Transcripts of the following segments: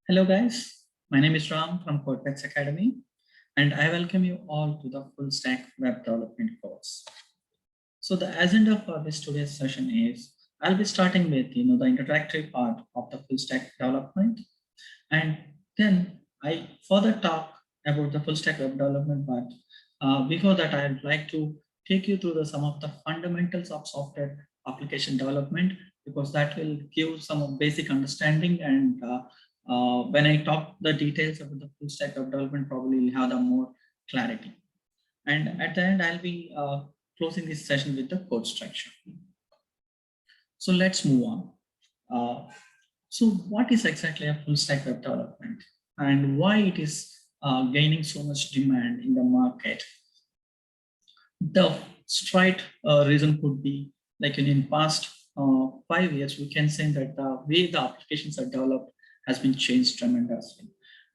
Hello guys, my name is Ram from Cortex Academy and I welcome you all to the full stack web development course. So the agenda for this today's session is I'll be starting with the introductory part of the full stack development, and then I further talk about the full stack web development part. Before that, I'd like to take you through some of the fundamentals of software application development, because that will give some of basic understanding, and when I talk the details about the full stack web development, probably you'll have the more clarity. And at the end, I'll be closing this session with the code structure. So let's move on. So what is exactly a full stack web development and why it is gaining so much demand in the market? The straight reason could be like in past 5 years, we can say that the way the applications are developed has been changed tremendously.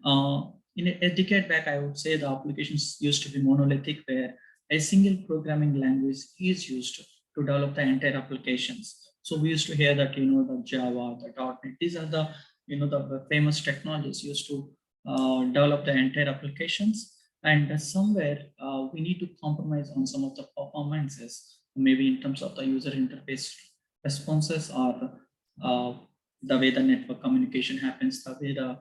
In a decade back, I would say the applications used to be monolithic, where a single programming language is used to develop the entire applications. So we used to hear that, the Java, the .NET, these are the, the famous technologies used to develop the entire applications. And somewhere we need to compromise on some of the performances, maybe in terms of the user interface responses, or the way the network communication happens, the way the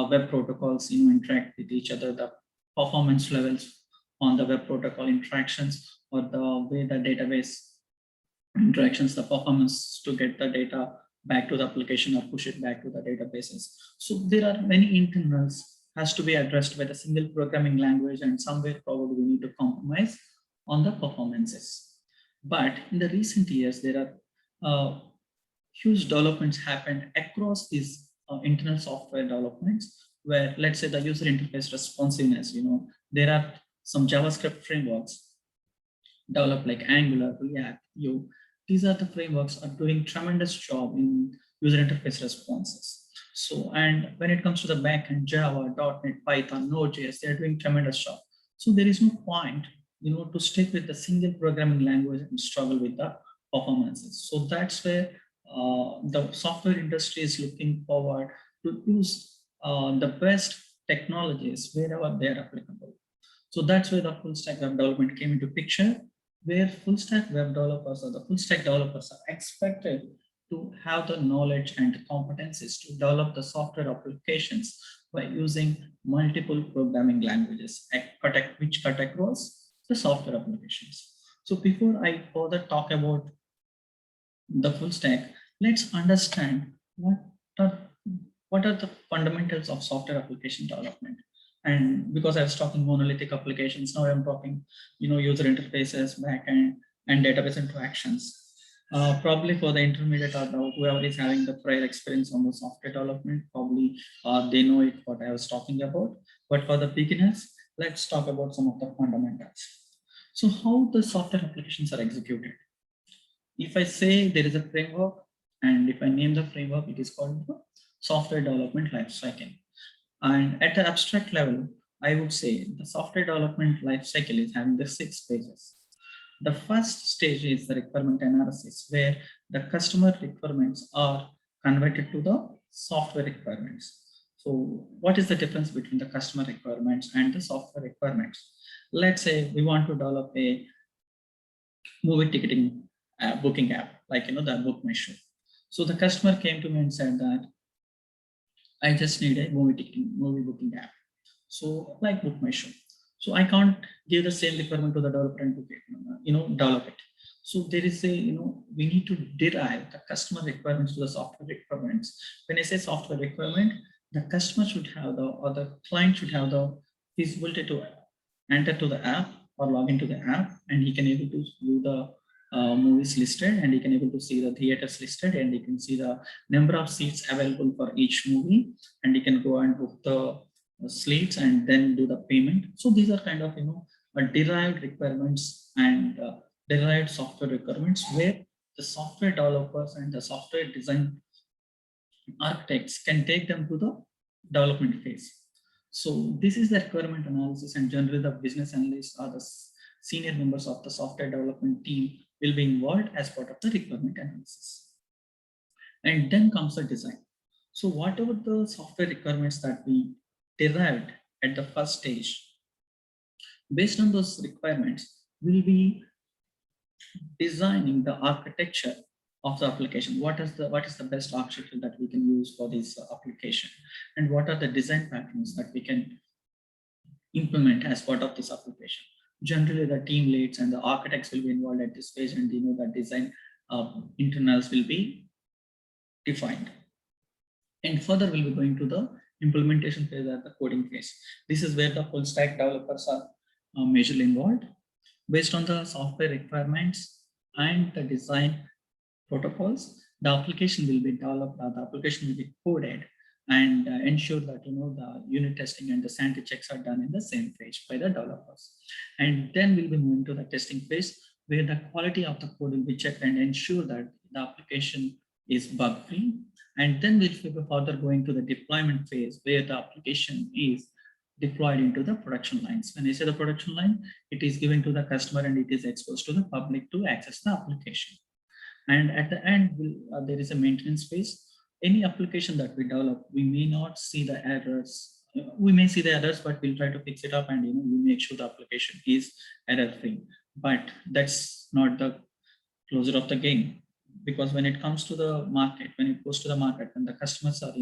web protocols interact with each other, the performance levels on the web protocol interactions, or the way the database interactions, the performance to get the data back to the application or push it back to the databases. So there are many internals has to be addressed by the single programming language, and somewhere probably we need to compromise on the performances. But in the recent years, there are huge developments happened across these internal software developments, where let's say the user interface responsiveness, there are some JavaScript frameworks developed like Angular, React, Vue. These are the frameworks are doing tremendous job in user interface responses. So, and when it comes to the backend, Java, .NET, Python, Node.js, they're doing tremendous job. So there is no point, to stick with the single programming language and struggle with the performances. So that's where the software industry is looking forward to use the best technologies wherever they're applicable. So that's where the full stack web development came into picture, where full stack web developers or the full stack developers are expected to have the knowledge and competencies to develop the software applications by using multiple programming languages, which cut across the software applications. So before I further talk about the full stack, let's understand are, what are the fundamentals of software application development. And because I was talking monolithic applications, now I'm talking, user interfaces, backend, and database interactions. Probably for the intermediate or whoever is having the prior experience on the software development, probably they know it what I was talking about. But for the beginners, let's talk about some of the fundamentals. So how the software applications are executed. If I say there is a framework, and if I name the framework, it is called the software development lifecycle. And at the abstract level, I would say the software development lifecycle is having the 6 stages. The first stage is the requirement analysis, where the customer requirements are converted to the software requirements. So what is the difference between the customer requirements and the software requirements? Let's say we want to develop a movie ticketing booking app, like the Book My Show. So the customer came to me and said that I just need a movie booking app. So like Book My Show. So I can't give the same requirement to the developer and develop it. So there is we need to derive the customer requirements to the software requirements. When I say software requirement, the customer should have or the client should have the feasibility to enter to the app or log into the app, and he can able to view the movies listed, and you can able to see the theaters listed, and you can see the number of seats available for each movie, and you can go and book the seats and then do the payment. So these are kind of derived requirements and derived software requirements, where the software developers and the software design architects can take them to the development phase. So this is the requirement analysis, and generally the business analysts or the senior members of the software development team will be involved as part of the requirement analysis. And then comes the design. So whatever the software requirements that we derived at the first stage, based on those requirements, we'll be designing the architecture of the application. What is the best architecture that we can use for this application, and what are the design patterns that we can implement as part of this application. Generally, the team leads and the architects will be involved at this phase, and the design internals will be defined. And further, we'll be going to the implementation phase or the coding phase. This is where the full stack developers are majorly involved. Based on the software requirements and the design protocols, the application will be developed, the application will be coded, and ensure that the unit testing and the sanity checks are done in the same phase by the developers. And then we'll be moving to the testing phase, where the quality of the code will be checked and ensure that the application is bug free. And then we'll be further going to the deployment phase, where the application is deployed into the production lines. When I say the production line, it is given to the customer and it is exposed to the public to access the application. And at the end, there is a maintenance phase. Any application that we develop, we may not see the errors. We may see the errors, but we'll try to fix it up, and we make sure the application is error-free. But that's not the closure of the game, because when it comes to the market, when it goes to the market, when the customers are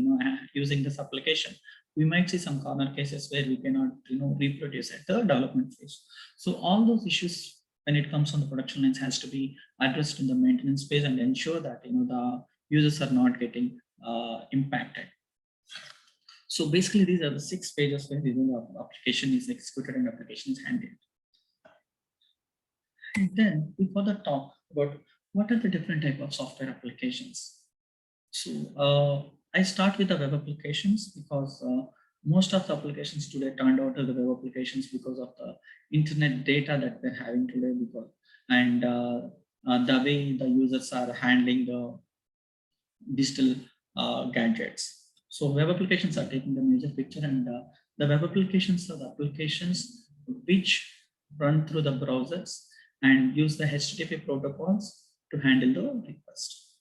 using this application, we might see some corner cases where we cannot reproduce at the development phase. So all those issues, when it comes on the production lines, has to be addressed in the maintenance phase and ensure that the users are not getting impacted. So basically, these are the 6 pages where the application is executed and application is handled. And then we further talk about what are the different type of software applications. So I start with the web applications, because most of the applications today turned out to the web applications because of the internet data that we're having today, and the way the users are handling the digital gadgets. So web applications are taking the major picture, and the web applications are the applications which run through the browsers and use the HTTP protocols to handle the request.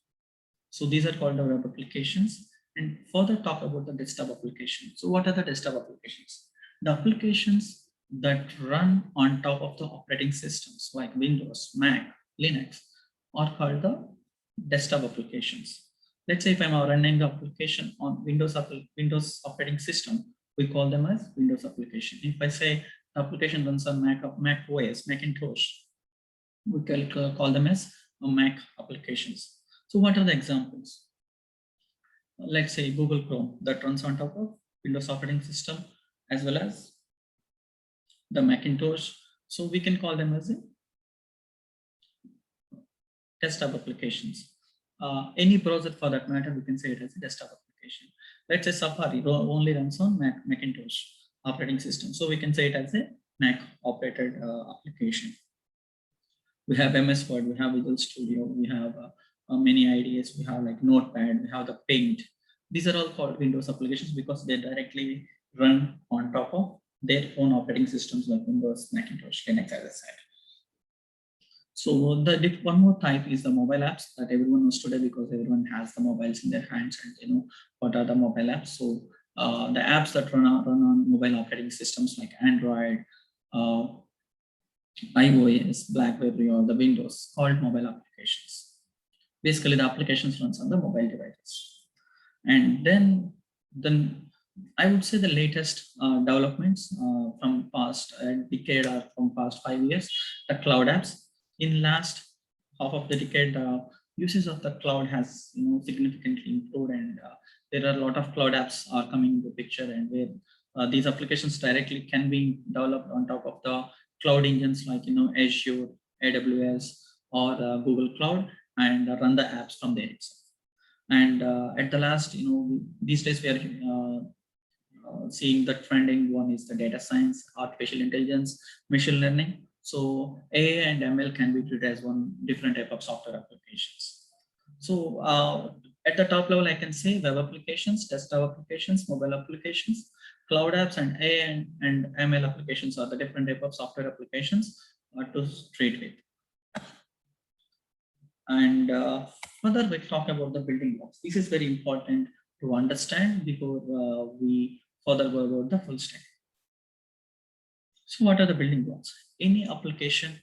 So these are called the web applications. And further talk about the desktop application. So what are the desktop applications? The applications that run on top of the operating systems like Windows, Mac, Linux are called the desktop applications. Let's say if I'm running the application on Windows operating system, we call them as Windows application. If I say the application runs on Mac OS, Macintosh, we call them as Mac applications. So what are the examples? Let's say Google Chrome that runs on top of Windows operating system, as well as the Macintosh. So we can call them as a desktop applications. Any browser for that matter, we can say it as a desktop application. Let's say Safari only runs on Macintosh operating system. So we can say it as a Mac operated application. We have MS Word, we have Visual Studio, we have many IDEs, we have like Notepad, we have the Paint. These are all called Windows applications because they directly run on top of their own operating systems like Windows, Macintosh, Linux, as I said. So the one more type is the mobile apps that everyone knows today, because everyone has the mobiles in their hands, and what are the mobile apps. So the apps that run on mobile operating systems like Android, iOS, BlackBerry, or the Windows, called mobile applications. Basically, the applications runs on the mobile devices. And then I would say the latest developments from past decade or from past 5 years, the cloud apps. In last half of the decade, usage of the cloud has significantly improved, and there are a lot of cloud apps are coming into picture, and where these applications directly can be developed on top of the cloud engines like Azure, AWS, or Google Cloud, and run the apps from there itself. And at the last, these days we are seeing the trending one is the data science, artificial intelligence, machine learning. So AI and ML can be treated as one different type of software applications. So at the top level, I can say web applications, desktop applications, mobile applications, cloud apps, and AI and ML applications are the different type of software applications to treat with. And further, we'll talk about the building blocks. This is very important to understand before we further go about the full stack. So what are the building blocks? Any application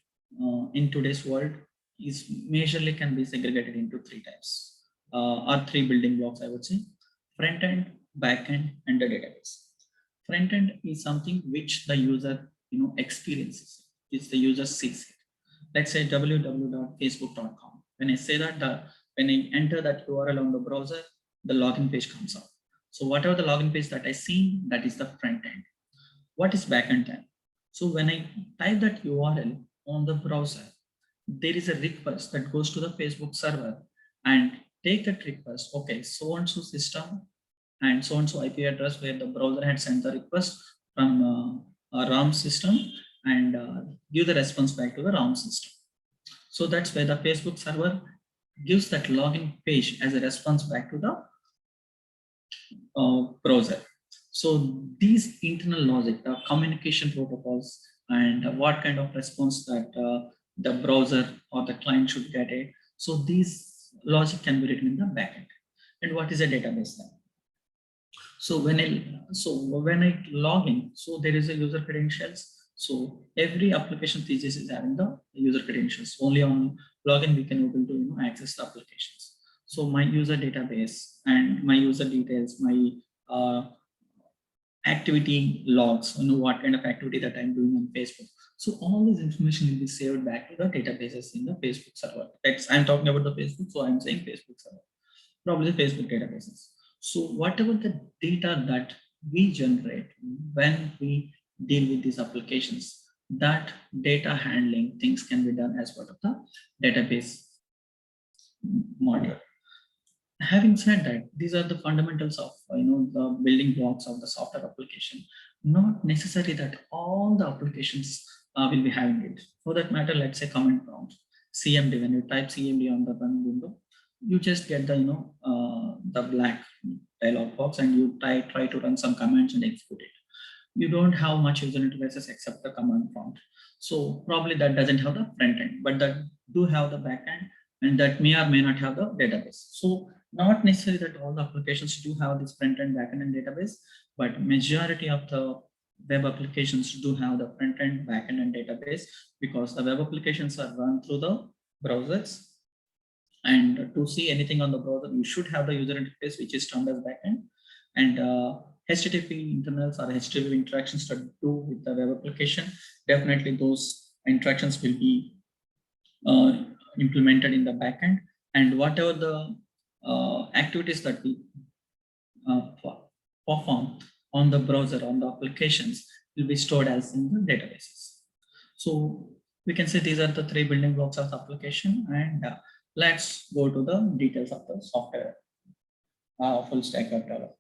in today's world is majorly can be segregated into three types or three building blocks, I would say: front end, back end, and the database. Front end is something which the user experiences, which the user sees it. Let's say www.facebook.com. When I say that, when I enter that URL on the browser, the login page comes up. So whatever the login page that I see, that is the front end. What is backend time? So when I type that URL on the browser, there is a request that goes to the Facebook server and take that request. Okay, so and so system and so and so IP address where the browser had sent the request from a RAM system, and give the response back to the RAM system. So that's where the Facebook server gives that login page as a response back to the browser. So these internal logic, the communication protocols, and what kind of response that the browser or the client should get it. So these logic can be written in the backend. And what is a database then? So when I log in, so there is a user credentials. So every application thesis is having the user credentials. Only on login we can able to access the applications. So my user database and my user details, my activity logs, what kind of activity that I'm doing on Facebook. So all this information will be saved back to the databases in the Facebook server. I'm talking about the Facebook, so I'm saying Facebook server, probably the Facebook databases. So whatever the data that we generate when we deal with these applications, that data handling things can be done as part of the database module. Having said that, these are the fundamentals of the building blocks of the software application. Not necessary that all the applications will be having it. For that matter, let's say command prompt, CMD. When you type CMD on the run window, you just get the the black dialog box, and you try to run some commands and execute it. You don't have much user interfaces except the command prompt. So probably that doesn't have the front end, but that do have the back end, and that may or may not have the database. So not necessarily that all the applications do have this front end, back end, and database, but majority of the web applications do have the front end, back end, and database, because the web applications are run through the browsers. And to see anything on the browser, you should have the user interface, which is termed as backend. And HTTP internals or HTTP interactions to do with the web application, definitely those interactions will be implemented in the backend. And whatever the activities that we perform on the browser, on the applications, will be stored as in the databases. So we can say these are the three building blocks of the application, and let's go to the details of the software full stack web development.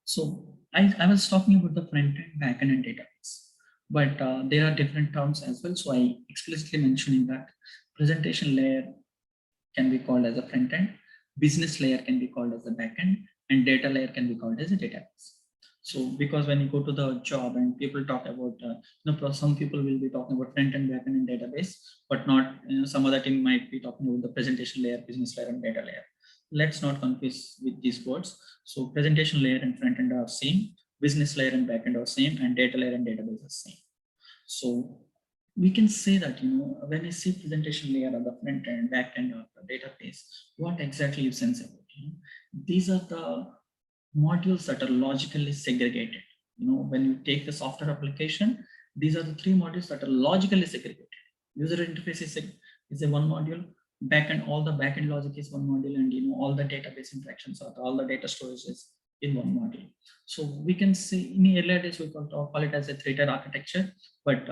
So I was talking about the front end, back end, and database, but there are different terms as well. So I explicitly mentioning that presentation layer can be called as a front end, business layer can be called as a back end, and data layer can be called as a database. So because when you go to the job and people talk about, some people will be talking about front end, back end, and database, but not, some other team might be talking about the presentation layer, business layer, and data layer. Let's not confuse with these words. So presentation layer and front end are same, business layer and back end are same, and data layer and database are same. So we can say that, when I say presentation layer or the front end, back end, or the database, what exactly you sense about it? These are the modules that are logically segregated. When you take the software application, these are the three modules that are logically segregated. User interface is a one module, backend, all the backend logic is one module, and all the database interactions or all the data storage is in one module. So we can say in earlier days we call it as a three-tier architecture, but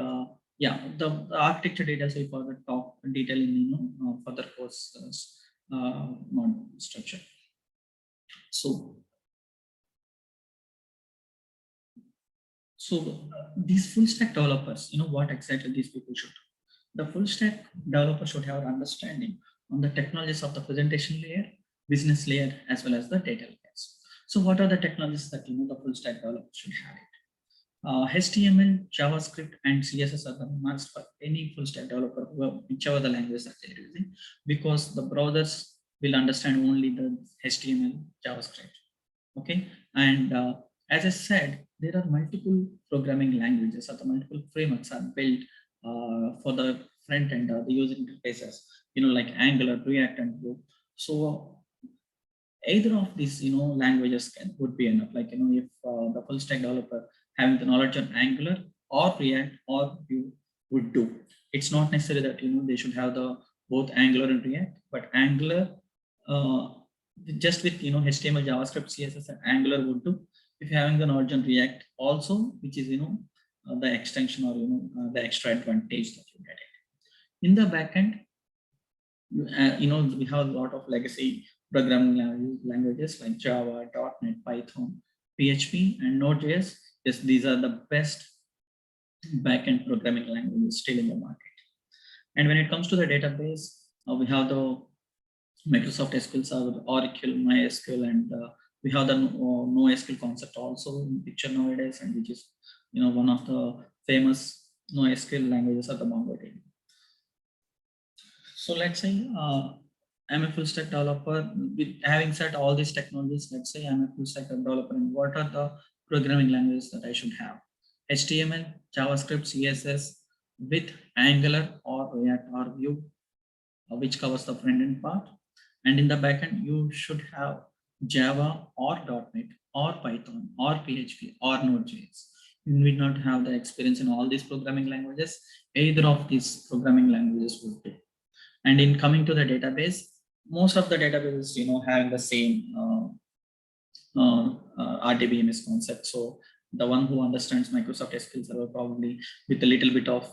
yeah, the architecture details we further talk detail in further course structure. So these full stack developers, what exactly these people should do? The full stack developer should have an understanding on the technologies of the presentation layer, business layer, as well as the data layers. So what are the technologies that the full stack developer should have it? HTML, JavaScript, and CSS are the must for any full stack developer, whichever the language that they're using, because the browsers will understand only the HTML, JavaScript. Okay, and as I said, there are multiple programming languages or the multiple frameworks are built for the front end, the user interfaces, like Angular, React, and Vue. So either of these, languages would be enough. Like, if the full stack developer having the knowledge on Angular or React or Vue would do. It's not necessary that, they should have the both Angular and React, but Angular, uh, just with, HTML, JavaScript, CSS, and Angular would do. If you're having the knowledge on React also, which is, the extension or, the extra advantage that you get it. In the backend, we have a lot of legacy programming languages like Java, .NET, Python, PHP, and Node.js. Yes, these are the best backend programming languages still in the market. And when it comes to the database, we have the Microsoft SQL Server, Oracle, MySQL, and we have the NoSQL concept also in picture nowadays, and which is one of the famous NoSQL languages of the MongoDB. So let's say I'm a full stack developer. With having said all these technologies, let's say I'm a full stack developer, and what are the programming languages that I should have? HTML, JavaScript, CSS with Angular or React or Vue, which covers the front end part. And in the backend, you should have Java or .NET or Python or PHP or Node.js. You need not have the experience in all these programming languages. Either of these programming languages would do. And in coming to the database, most of the databases, having the same RDBMS concept. So the one who understands Microsoft SQL Server probably with a little bit of,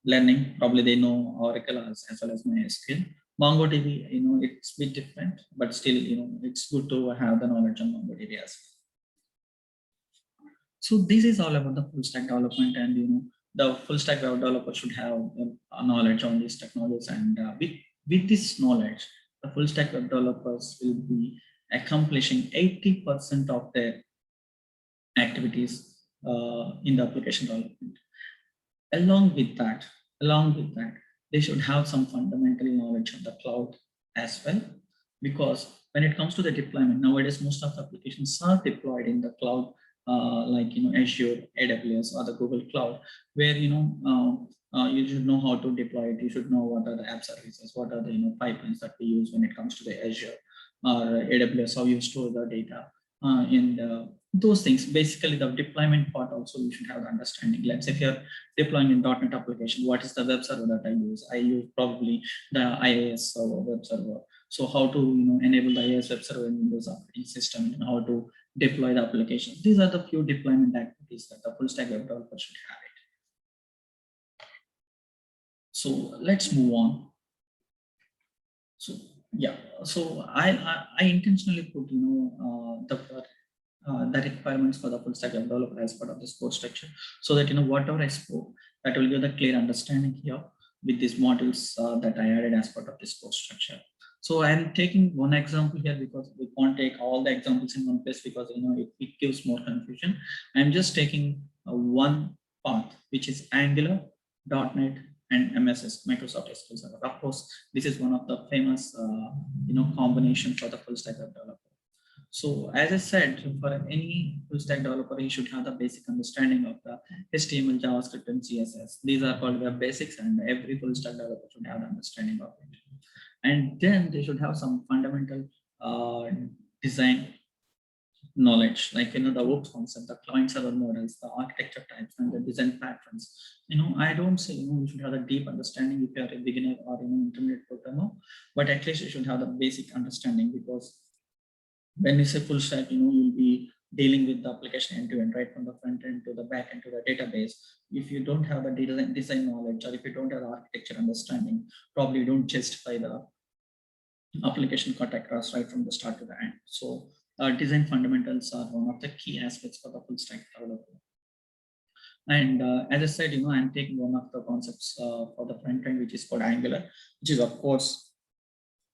learning, probably they know Oracle as well as MySQL. MongoDB, it's a bit different, but still, it's good to have the knowledge on MongoDB as well. So this is all about the full stack development, and the full stack developer should have knowledge on these technologies, and with this knowledge, the full stack developers will be accomplishing 80% of their activities in the application development. Along with that, they should have some fundamental knowledge of the cloud as well, because when it comes to the deployment, nowadays most of the applications are deployed in the cloud, like Azure, AWS, or the Google Cloud, where you should know how to deploy it. You should know what are the app services, what are the pipelines that we use when it comes to the Azure or AWS, how you store the data, and those things. Basically, the deployment part also you should have the understanding. Let's say if you're deploying in .NET application, what is the web server that I use? I use probably the IIS server, web server. So how to enable the IIS web server in Windows operating system, and how to deploy the application. These are the few deployment activities that the full stack web developer should have it. So let's move on. So yeah, so I intentionally put the requirements for the full stack web developer as part of this course structure, so that whatever I spoke, that will give the clear understanding here with these modules that I added as part of this course structure. So I'm taking one example here because we can't take all the examples in one place, because it gives more confusion. I'm just taking one path, which is Angular, .NET, and MSS, Microsoft SQL Server. Of course, this is one of the famous combination for the full stack web developer. So as I said, for any full stack developer, you should have the basic understanding of the HTML, JavaScript, and CSS. These are called web basics, and every full stack developer should have the understanding of it. And then they should have some fundamental design knowledge, like the OOPS concept, the client server models, the architecture types, and the design patterns. I don't say you should have a deep understanding if you are a beginner or intermediate programmer, but at least you should have the basic understanding, because when you say full stack, you'll be dealing with the application end to end, right from the front end to the back end to the database. If you don't have the design knowledge, or if you don't have the architecture understanding, probably you don't justify the application cut across right from the start to the end. So design fundamentals are one of the key aspects for the full stack developer. And as I said, I'm taking one of the concepts for the front end, which is called Angular, which is of course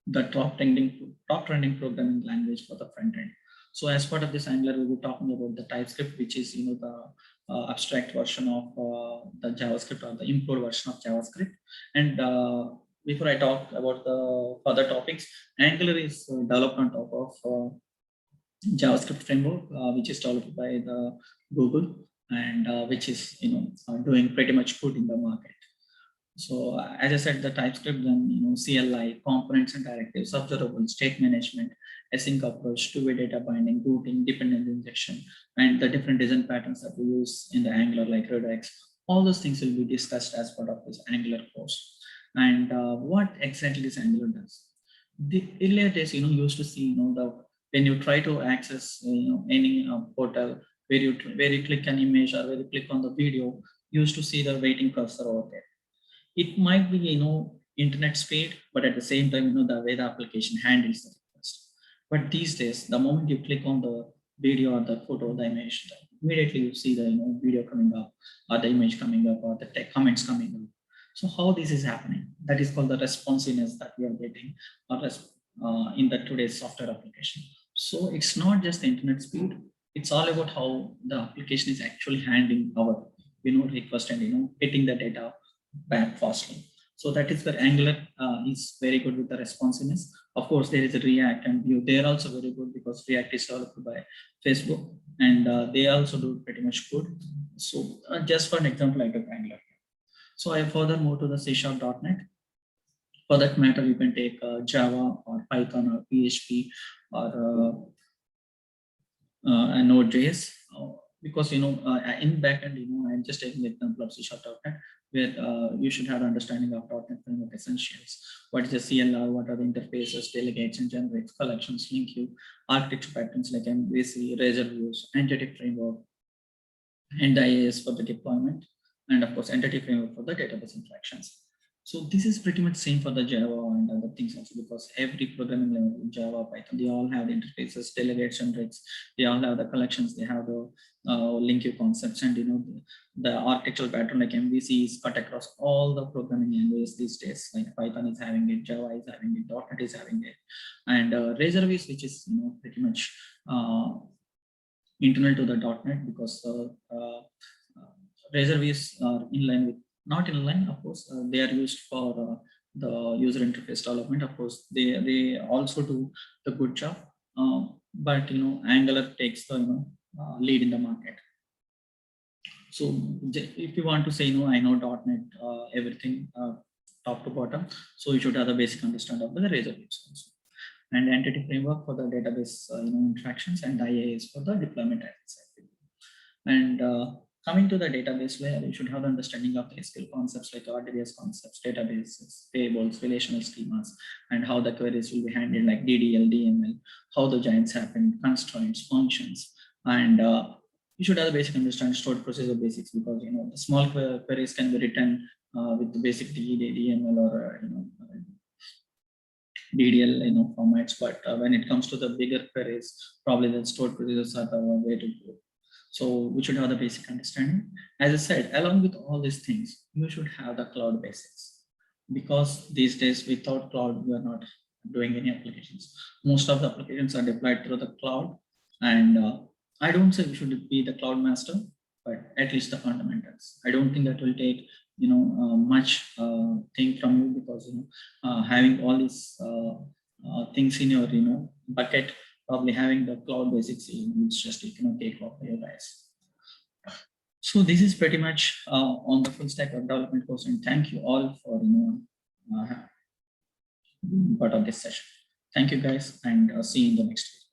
the top trending programming language for the front end. So as part of this Angular, we'll be talking about the TypeScript, which is the abstract version of the JavaScript, or the improved version of JavaScript. And before I talk about the further topics, Angular is developed on top of JavaScript framework, which is developed by the Google, and which is doing pretty much good in the market. So as I said, the TypeScript, then CLI, components and directives, observable, state management, async approach, two-way data binding, routing, dependency injection, and the different design patterns that we use in the Angular like Redux. All those things will be discussed as part of this Angular course. And what exactly this Angular does? The earlier days, used to see, when you try to access, any portal where you click an image or where you click on the video, you used to see the waiting cursor over there. It might be, internet speed, but at the same time, the way the application handles the request. But these days, the moment you click on the video or the photo, the image, immediately you see the video coming up, or the image coming up, or the text comments coming up. So how this is happening? That is called the responsiveness that we are getting in the today's software application. So it's not just the internet speed; it's all about how the application is actually handling our request and getting the data back fastly. So that is where Angular is very good with the responsiveness. Of course, there is a React and Vue. They are also very good because React is developed by Facebook, and they also do pretty much good. So just for an example, I took Angular. So I further move to the C#.NET. For that matter, you can take Java or Python or PHP or Node.js. Because in backend, I'm just taking the example of C#.NET, where you should have understanding of .NET framework essentials. What is the CLR? What are the interfaces, delegates and generates, collections, link queue, architecture patterns like MVC, Razor views, entity framework, and IAS for the deployment, and of course entity framework for the database interactions. So this is pretty much same for the Java and other things also, because every programming language, Java, Python, they all have the interfaces, delegates, and generates. They all have the collections. They have the link queue concepts, and the architectural pattern like MVC is cut across all the programming languages these days. Like Python is having it, Java is having it, .NET is having it, and Razor views, which is pretty much internal to the .NET, because Razor views are in line with, not in line, of course, they are used for the user interface development. Of course, they also do the good job, but Angular takes the lead in the market. So if you want to say, I know .NET, everything top to bottom, so you should have the basic understanding of the Razor views also. And entity framework for the database interactions, and IAS for the deployment. And coming to the database layer, you should have the understanding of the SQL concepts like RDBS concepts, databases, tables, relational schemas, and how the queries will be handled like DDL, DML, how the giants happen, constraints, functions, and you should have the basic understanding stored procedure basics, because the small queries can be written with the basic DML or DDL formats, but when it comes to the bigger queries, probably the stored procedures are the way to go. So we should have the basic understanding. As I said, along with all these things, you should have the cloud basics, because these days without cloud, we are not doing any applications. Most of the applications are deployed through the cloud, and I don't say you should be the cloud master, but at least the fundamentals. I don't think that will take much thing from you, because having all these things in your bucket, probably having the cloud basics, it's just take off your guys. So this is pretty much on the full stack of development course, and thank you all for being part of this session. Thank you guys, and see you in the next video.